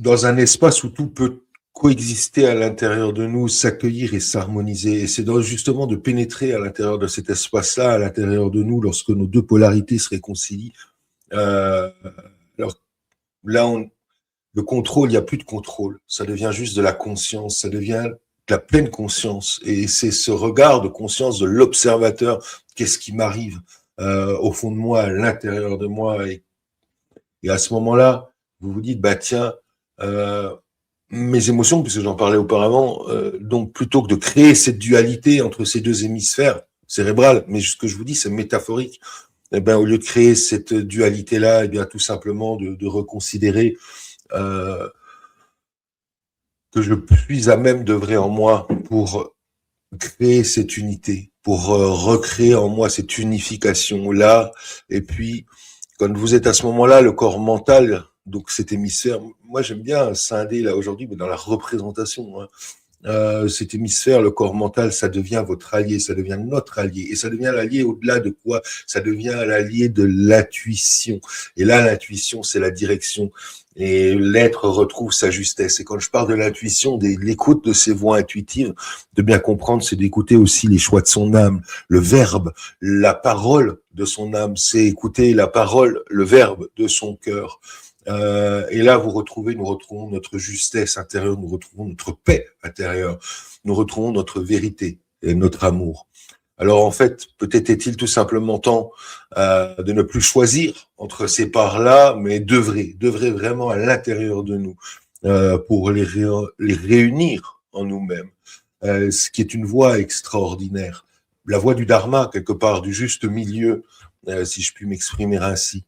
dans un espace où tout peut coexister à l'intérieur de nous, s'accueillir et s'harmoniser. Et c'est justement de pénétrer à l'intérieur de cet espace-là, à l'intérieur de nous, lorsque nos deux polarités se réconcilient. Euh, alors là, le contrôle, il n'y a plus de contrôle. Ça devient juste de la conscience, ça devient de la pleine conscience. Et c'est ce regard de conscience de l'observateur. Qu'est-ce qui m'arrive au fond de moi, à l'intérieur de moi, et à ce moment-là, vous vous dites, bah tiens, euh, mes émotions, puisque j'en parlais auparavant, donc plutôt que de créer cette dualité entre ces deux hémisphères cérébrales, mais ce que je vous dis, c'est métaphorique, eh ben, au lieu de créer cette dualité-là, eh bien, tout simplement de reconsidérer euh, que je suis à même d'œuvrer en moi pour créer cette unité, pour recréer en moi cette unification-là, et puis quand vous êtes à ce moment-là, le corps mental, donc cet hémisphère, moi j'aime bien scinder là aujourd'hui, mais dans la représentation, hein, cet hémisphère, le corps mental, ça devient votre allié, ça devient notre allié, et ça devient l'allié au-delà de quoi? Ça devient l'allié de l'intuition. Et là, l'intuition, c'est la direction. Et l'être retrouve sa justesse. Et quand je parle de l'intuition, de l'écoute de ses voix intuitives, de bien comprendre, c'est d'écouter aussi les choix de son âme, le verbe, la parole de son âme, c'est écouter la parole, le verbe de son cœur. Et là, nous retrouvons notre justesse intérieure, nous retrouvons notre paix intérieure, nous retrouvons notre vérité et notre amour. Alors en fait, peut-être est-il tout simplement temps de ne plus choisir entre ces parts-là, mais d'œuvrer vraiment à l'intérieur de nous pour les réunir en nous-mêmes, ce qui est une voie extraordinaire. La voie du dharma, quelque part, du juste milieu, si je puis m'exprimer ainsi.